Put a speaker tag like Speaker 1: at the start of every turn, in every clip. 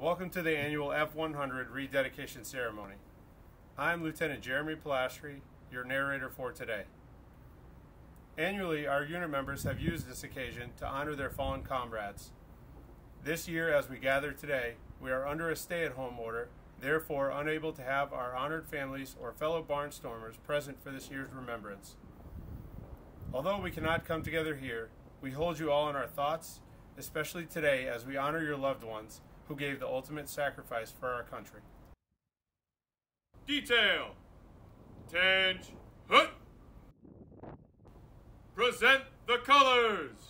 Speaker 1: Welcome to the annual F-100 rededication ceremony. I'm Lieutenant Jeremy Pilastri, your narrator for today. Annually, our unit members have used this occasion to honor their fallen comrades. This year, as we gather today, we are under a stay-at-home order, therefore unable to have our honored families or fellow barnstormers present for this year's remembrance. Although we cannot come together here, we hold you all in our thoughts, especially today as we honor your loved ones who gave the ultimate sacrifice for our country.
Speaker 2: Detail. Tenge. Hut. Present the colors.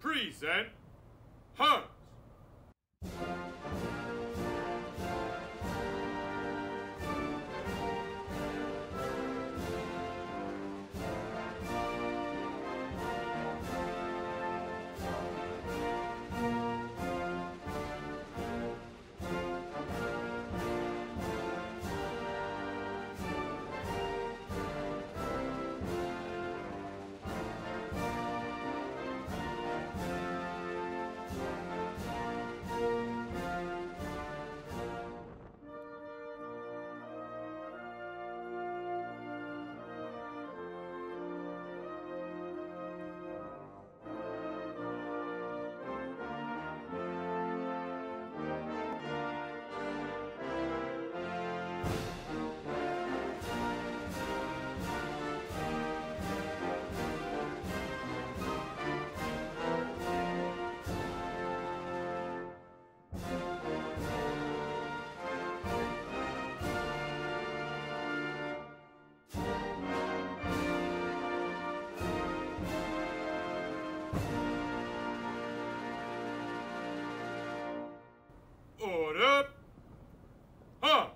Speaker 2: Present Hunt. Order. Hunt.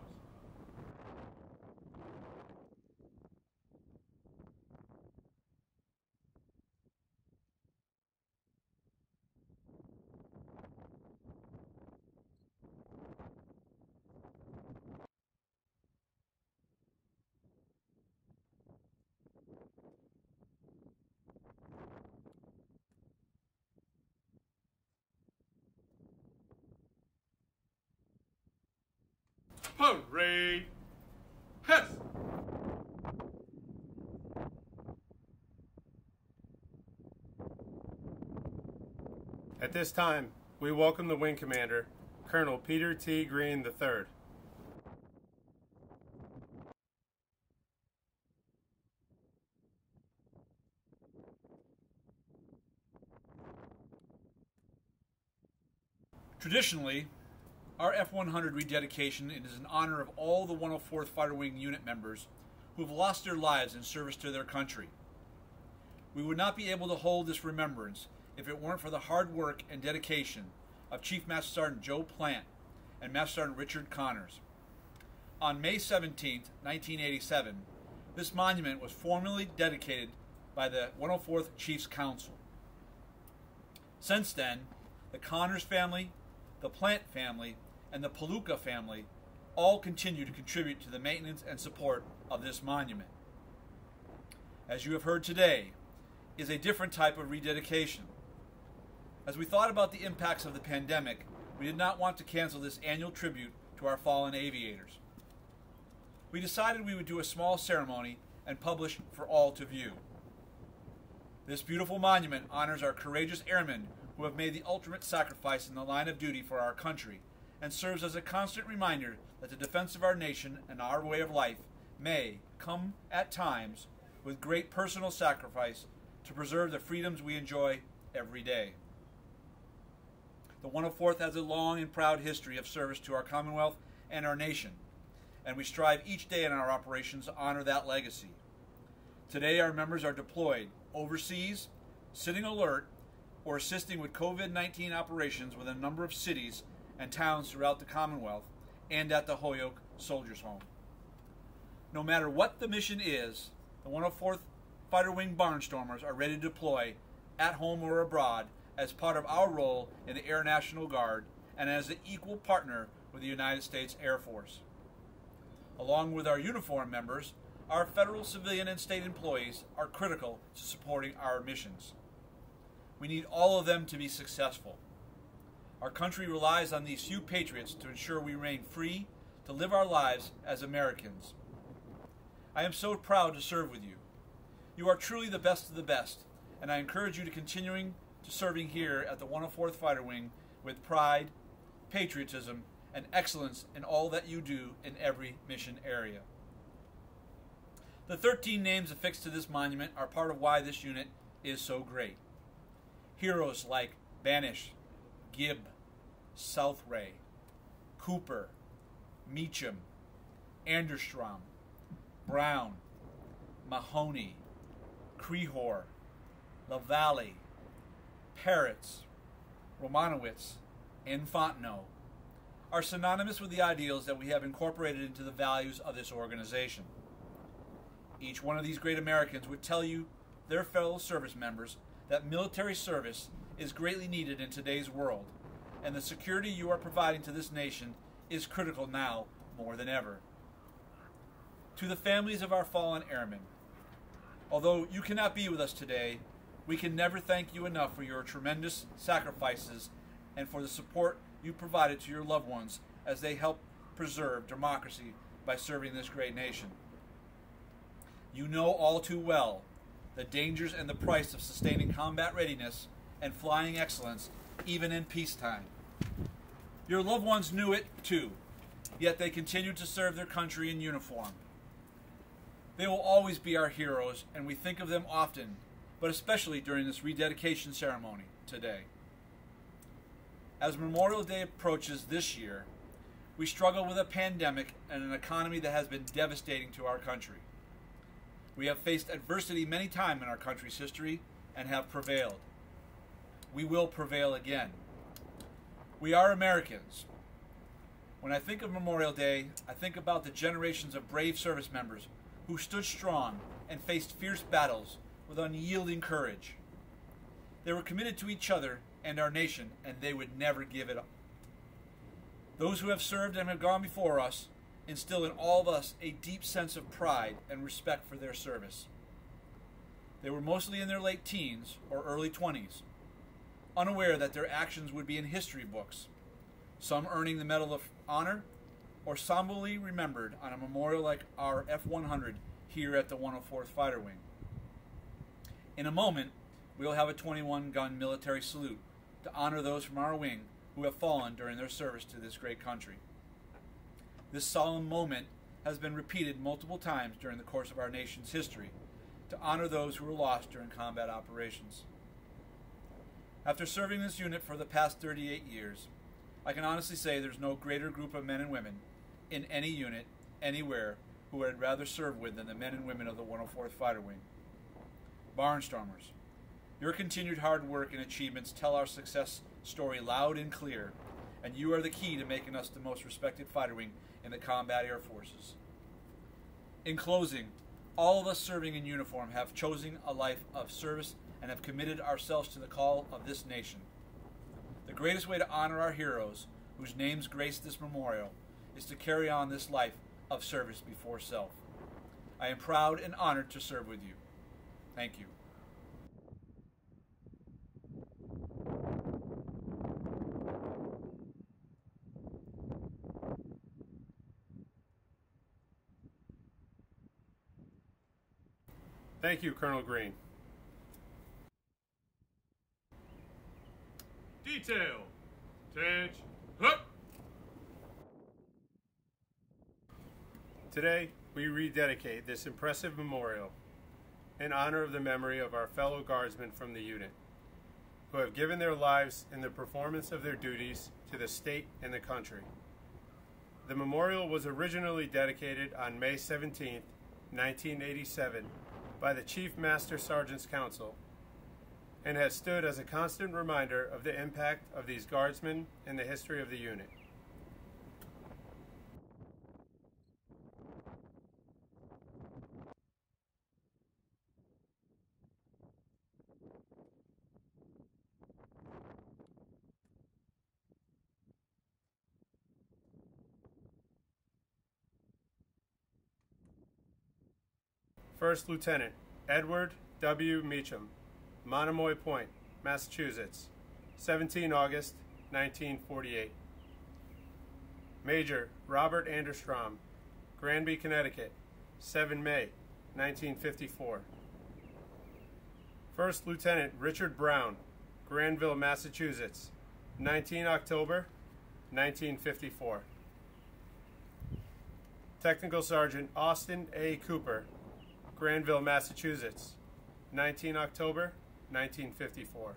Speaker 2: Parade. Hess.
Speaker 1: At this time, we welcome the Wing Commander, Colonel Peter T. Green III.
Speaker 3: Traditionally, our F-100 rededication is in honor of all the 104th Fighter Wing unit members who have lost their lives in service to their country. We would not be able to hold this remembrance if it weren't for the hard work and dedication of Chief Master Sergeant Joe Plant and Master Sergeant Richard Connors. On May 17, 1987, this monument was formally dedicated by the 104th Chiefs Council. Since then, the Connors family, the Plant family, and the Palooka family all continue to contribute to the maintenance and support of this monument. As you have heard today, is a different type of rededication. As we thought about the impacts of the pandemic, we did not want to cancel this annual tribute to our fallen aviators. We decided we would do a small ceremony and publish for all to view. This beautiful monument honors our courageous airmen who have made the ultimate sacrifice in the line of duty for our country, and serves as a constant reminder that the defense of our nation and our way of life may come at times with great personal sacrifice to preserve the freedoms we enjoy every day. The 104th has a long and proud history of service to our Commonwealth and our nation, and we strive each day in our operations to honor that legacy. Today, our members are deployed overseas, sitting alert, or assisting with COVID-19 operations with a number of cities and towns throughout the Commonwealth and at the Holyoke Soldiers Home. No matter what the mission is, the 104th Fighter Wing Barnstormers are ready to deploy at home or abroad as part of our role in the Air National Guard and as an equal partner with the United States Air Force. Along with our uniform members, our federal, civilian, and state employees are critical to supporting our missions. We need all of them to be successful. Our country relies on these few patriots to ensure we remain free to live our lives as Americans. I am so proud to serve with you. You are truly the best of the best, and I encourage you to continuing to serving here at the 104th Fighter Wing with pride, patriotism, and excellence in all that you do in every mission area. The 13 names affixed to this monument are part of why this unit is so great. Heroes like Banish, Gibb, Southray, Cooper, Meacham, Anderstrom, Brown, Mahoney, Crehor, LaValle, Peretz, Romanowitz, and Fontenot are synonymous with the ideals that we have incorporated into the values of this organization. Each one of these great Americans would tell you, their fellow service members, that military service is greatly needed in today's world, and the security you are providing to this nation is critical now more than ever. To the families of our fallen airmen, although you cannot be with us today, we can never thank you enough for your tremendous sacrifices and for the support you provided to your loved ones as they help preserve democracy by serving this great nation. You know all too well the dangers and the price of sustaining combat readiness and flying excellence even in peacetime. Your loved ones knew it too, yet they continued to serve their country in uniform. They will always be our heroes, and we think of them often, but especially during this rededication ceremony today. As Memorial Day approaches this year, we struggle with a pandemic and an economy that has been devastating to our country. We have faced adversity many times in our country's history and have prevailed. We will prevail again. We are Americans. When I think of Memorial Day, I think about the generations of brave service members who stood strong and faced fierce battles with unyielding courage. They were committed to each other and our nation, and they would never give it up. Those who have served and have gone before us instill in all of us a deep sense of pride and respect for their service. They were mostly in their late teens or early 20s, unaware that their actions would be in history books, some earning the Medal of Honor or somberly remembered on a memorial like our F-100 here at the 104th Fighter Wing. In a moment, we'll have a 21-gun military salute to honor those from our wing who have fallen during their service to this great country. This solemn moment has been repeated multiple times during the course of our nation's history to honor those who were lost during combat operations. After serving this unit for the past 38 years, I can honestly say there's no greater group of men and women in any unit, anywhere, who I'd rather serve with than the men and women of the 104th Fighter Wing. Barnstormers, your continued hard work and achievements tell our success story loud and clear, and you are the key to making us the most respected fighter wing in the combat air forces. In closing, all of us serving in uniform have chosen a life of service and have committed ourselves to the call of this nation. The greatest way to honor our heroes, whose names grace this memorial, is to carry on this life of service before self. I am proud and honored to serve with you. Thank you.
Speaker 1: Thank you, Colonel Green.
Speaker 2: Detail. Hup.
Speaker 1: Today, we rededicate this impressive memorial in honor of the memory of our fellow Guardsmen from the unit, who have given their lives in the performance of their duties to the state and the country. The memorial was originally dedicated on May 17, 1987, by the Chief Master Sergeant's Council, and has stood as a constant reminder of the impact of these Guardsmen in the history of the unit. First Lieutenant Edward W. Meacham, Monomoy Point, Massachusetts, 17 August 1948. Major Robert Anderstrom, Granby, Connecticut, 7 May 1954. First Lieutenant Richard Brown, Granville, Massachusetts, 19 October 1954. Technical Sergeant Austin A. Cooper, Granville, Massachusetts, 19 October 1954.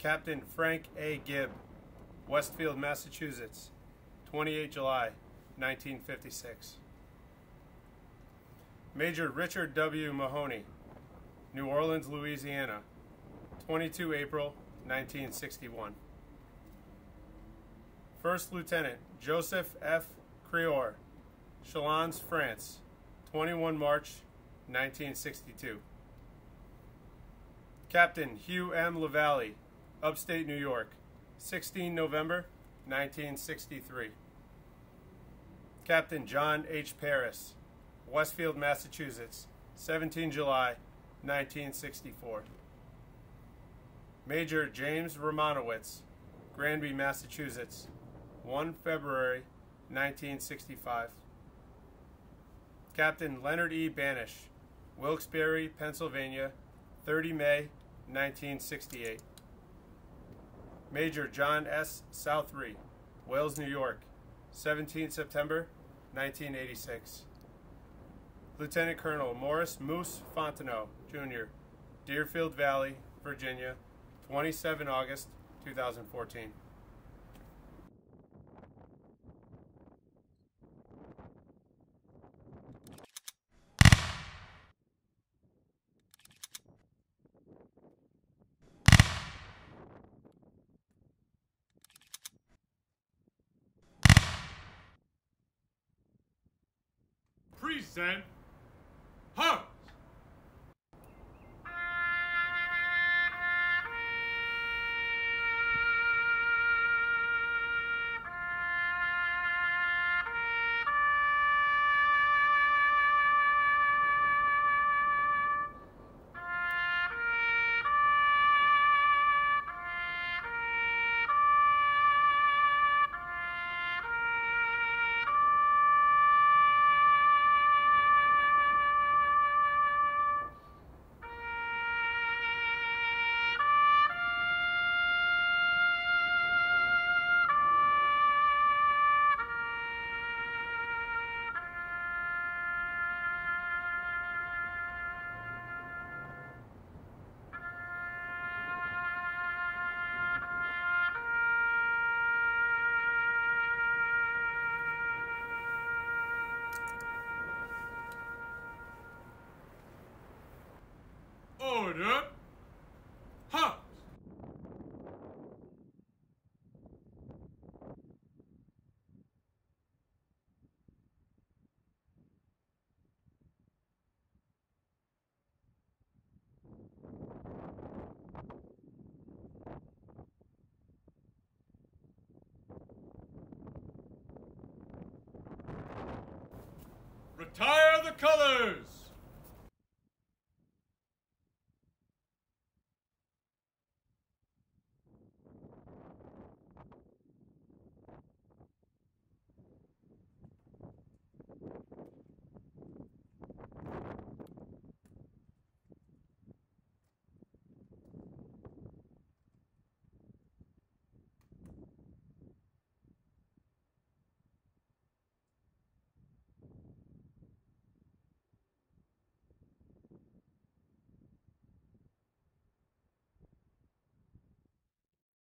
Speaker 1: Captain Frank A. Gibb, Westfield, Massachusetts, 28 July 1956. Major Richard W. Mahoney, New Orleans, Louisiana, 22 April 1961. First Lieutenant Joseph F. Crior, Chalons, France, 21 March 1962. Captain Hugh M. LaValle, Upstate New York, 16 November 1963. Captain John H. Paris, Westfield, Massachusetts, 17 July 1964. Major James Romanowitz, Granby, Massachusetts, 1 February 1965. Captain Leonard E. Banish, Wilkes-Barre, Pennsylvania, 30 May 1968. Major John S. Southry, Wales, New York, 17 September 1986. Lieutenant Colonel Morris Moose Fontenot, Jr., Deerfield Valley, Virginia, 27 August 2014.
Speaker 2: Present. Hunt. Order. Hunt. Retire the colors.